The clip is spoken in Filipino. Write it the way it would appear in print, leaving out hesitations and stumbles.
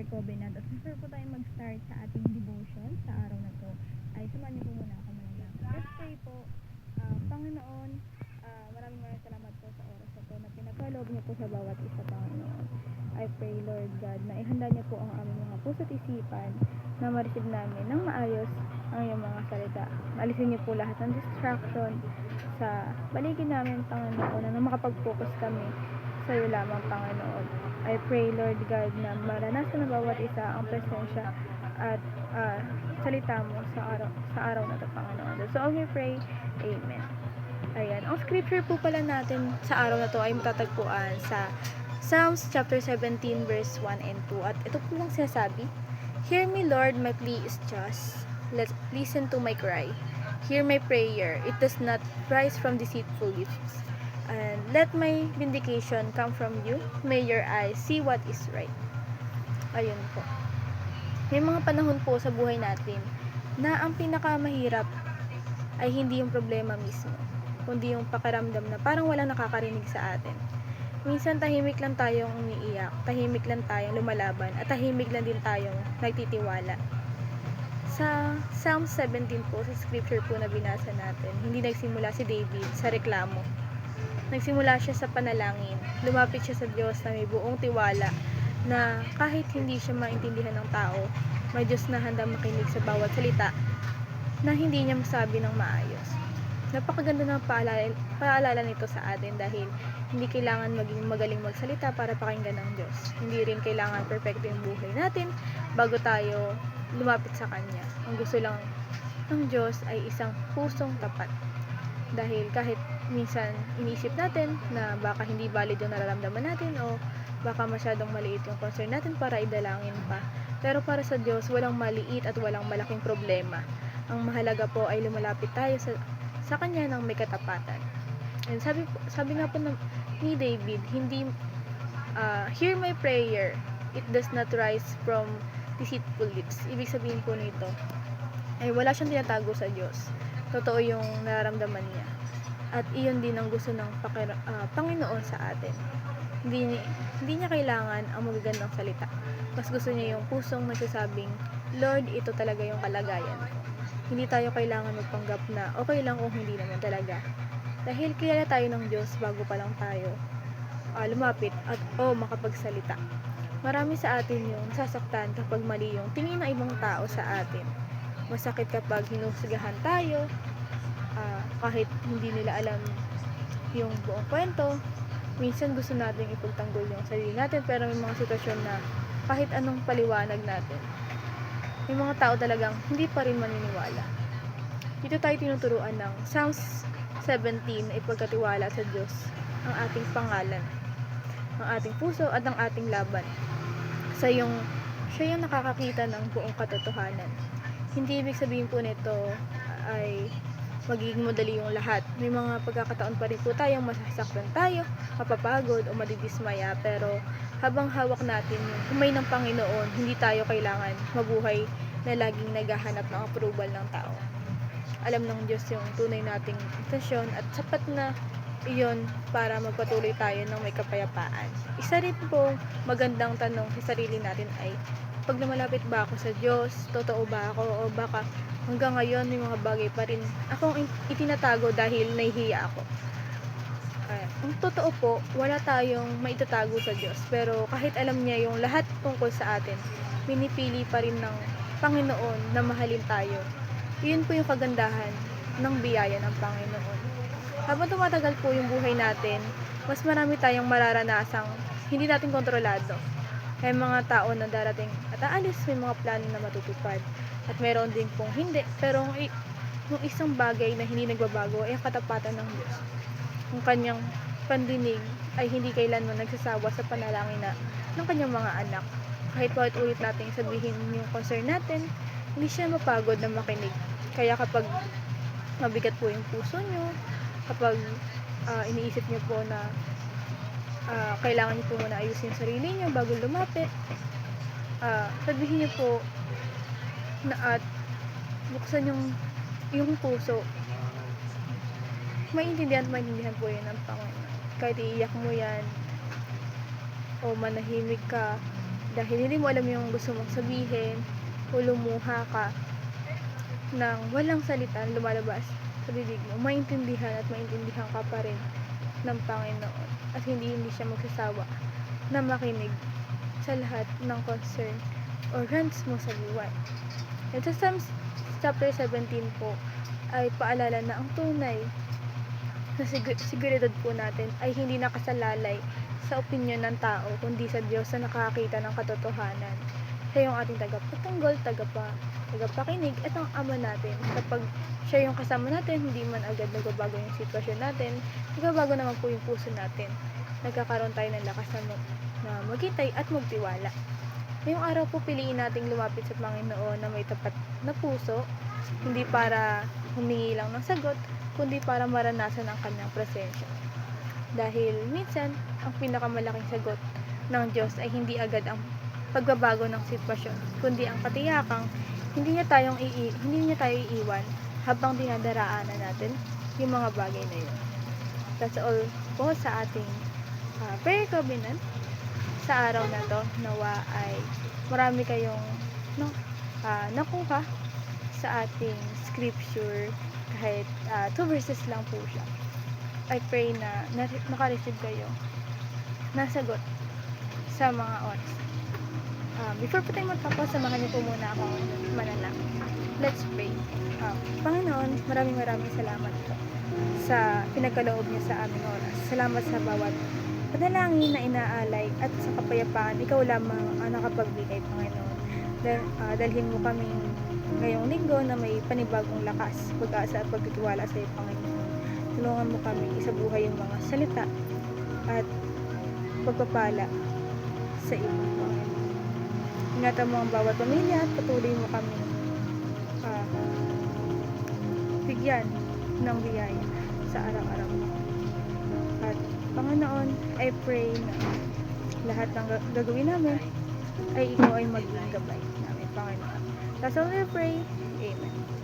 Covenant. At before po tayo mag-start sa ating devotion sa araw na to, ay samahan niyo po muna ako manalangin. Let's pray po. Panginoon, maraming salamat po sa oras na to na pinagkaloob niyo po sa bawat isa, Panginoon. I pray, Lord God, na ihanda niyo po ang aming mga puso at isipan na ma-receive namin ng maayos ang iyong mga salita. Alisin niyo po lahat ng distraction sa paligid namin, Panginoon, na makapag-focus kami sa iyo lamang, Panginoon. I pray, Lord God, na maranasan ng bawat isa ang presensya at salita mo sa araw na ito, Panginoon. So we pray, Amen. Ayan, ang scripture po pala natin sa araw na to ay matatagpuan sa Psalms chapter 17 verse 1 and 2. At ito po lang sinasabi, Hear me, Lord, my plea is just. Listen to my cry. Hear my prayer. It does not rise from deceitful lips. And let my vindication come from you. May your eyes see what is right. Ayun po. May mga panahon po sa buhay natin na ang pinakamahirap ay hindi yung problema mismo, kundi yung pakiramdam na parang walang nakakarinig sa atin. Minsan tahimik lang tayong umiiyak, tahimik lang tayong lumalaban, at tahimik lang din tayong nagtitiwala. Sa Psalm 17 po, sa scripture po na binasa natin, hindi nagsimula si David sa reklamo. Nagsimula siya sa panalangin. Lumapit siya sa Diyos na may buong tiwala na kahit hindi siya maintindihan ng tao, may Diyos na handang makinig sa bawat salita na hindi niya masabi ng maayos. Napakaganda ng paalala nito sa atin dahil hindi kailangan maging magaling magsalita para pakinggan ng Diyos. Hindi rin kailangan perfecto yung buhay natin bago tayo lumapit sa Kanya. Ang gusto lang ng Diyos ay isang pusong tapat. Dahil kahit minsan iniisip natin na baka hindi valid yung nararamdaman natin o baka masyadong maliit yung concern natin para idalangin pa. Pero para sa Diyos, walang maliit at walang malaking problema. Ang mahalaga po ay lumalapit tayo sa Kanya ng may katapatan. And sabi nga po ni David, hindi hear my prayer, it does not rise from deceitful lips. Ibig sabihin po nito ay wala siyang tinatago sa Diyos. Totoo yung nararamdaman niya. At iyon din ang gusto ng Panginoon sa atin. Hindi niya kailangan ang magagandang salita. Mas gusto niya yung pusong nagsasabing, Lord, ito talaga yung kalagayan ko. Hindi tayo kailangan magpanggap na okay lang kung hindi naman talaga. Dahil kilala tayo ng Diyos bago pa lang tayo lumapit at makapagsalita. Marami sa atin yung nasasaktan kapag mali yung tingin ng ibang tao sa atin. Masakit kapag hinusgahan tayo, kahit hindi nila alam yung buong kwento. Minsan gusto natin ipagtanggol yung sarili natin, pero may mga sitwasyon na kahit anong paliwanag natin, may mga tao talagang hindi pa rin maniniwala. Dito tayo tinuturuan ng Psalms 17 ay pagkatiwala sa Diyos ang ating pangalan, ang ating puso at ang ating laban. Siya yung nakakakita ng buong katotohanan. Hindi ibig sabihin po nito ay magiging madali yung lahat. May mga pagkakataon pa rin po tayong masasaktan tayo, mapapagod o madidismaya, pero habang hawak natin yung kamay ng Panginoon, hindi tayo kailangan mabuhay na laging naghahanap ng approval ng tao. Alam ng Diyos yung tunay nating intensyon at sapat na iyon para magpatuloy tayo ng may kapayapaan. Isa rin po magandang tanong sa sarili natin ay, pag lumalapit ba ako sa Diyos, totoo ba ako, o baka hanggang ngayon may mga bagay pa rin akong itinatago dahil nahihiya ako. Ang totoo po, wala tayong maitatago sa Diyos, pero kahit alam niya yung lahat tungkol sa atin, pinipili pa rin ng Panginoon na mahalin tayo. Iyon po yung kagandahan ng biyaya ng Panginoon. Habang tumatagal po yung buhay natin, mas marami tayong mararanasang hindi natin kontrolado. May mga tao na darating at aalis, may mga plano na matutupad, at meron din pong hindi. Pero yung isang bagay na hindi nagbabago ay ang katapatan ng Diyos. Ang kanyang pandinig ay hindi kailanman nagsasawa sa panalangin ng kanyang mga anak. Kahit ulit nating sabihin yung concern natin, hindi siya mapagod na makinig. Kaya kapag mabigat po yung puso nyo, kapag iniisip nyo po na kailangan nyo po muna ayusin yung sarili nyo bago lumapit, sabihin nyo po na at buksan yung puso. Maintindihan po yun ng Panginoon. Kahit iiyak mo yan o manahimik ka, Dahil hindi mo alam yung gusto mong sabihin o lumuha ka ng walang salita na lumalabas sa bibig mo, maintindihan at maintindihan ka pa rin ng Panginoon at hindi siya magsasawa na makinig sa lahat ng concern o rants mo sa buhay. At sa Psalms chapter 17 po ay paalala na ang tunay na seguridad po natin ay hindi nakasalalay sa opinyon ng tao kundi sa Diyos na nakakita ng katotohanan. Siya yung ating tagapatanggol, tagapakinig at ang Ama natin. Kapag siya yung kasama natin, hindi man agad nagbabago yung sitwasyon natin, nagbabago naman po yung puso natin. Nagkakaroon tayo ng lakas na maghintay at magtiwala. Ngayong araw po piliin nating lumapit sa Panginoon na may tapat na puso, hindi para humingi lang ng sagot, kundi para maranasan ang kanyang presensya. Dahil minsan, ang pinakamalaking sagot ng Diyos ay hindi agad ang pagbabago ng sitwasyon, kundi ang katiyakang hindi niya tayo iiwan habang dinadaraanan natin yung mga bagay na yun. That's all po sa ating prayer covenant sa araw na to. Nawa ay marami kayong nakuha sa ating scripture, kahit 2 verses lang po siya. I pray na naka-receive kayo ng sagot sa mga oras. Before po tayo magtapos, samahan niyo po muna ako manalangin. Let's pray. Panginoon, maraming salamat po sa pinagkaloob niyo sa aming oras. Salamat sa bawat panalangin na inaalay at sa kapayapaan. Ikaw lamang ang nakapagbigay, Panginoon. Dalhin mo kami ngayong linggo na may panibagong lakas, pag-asa at pagtitiwala sa iyo, Panginoon. Tulungan mo kami isabuhay yung mga salita at pagpapala sa iyo, Panginoon. Ingatan mo ang bawat pamilya at patuloy mo kami bigyan ng biyaya sa araw-araw. At Panginoon, I pray na lahat ng gagawin namin ay ikaw ay maging gabay namin, Panginoon. That's all we pray. Amen.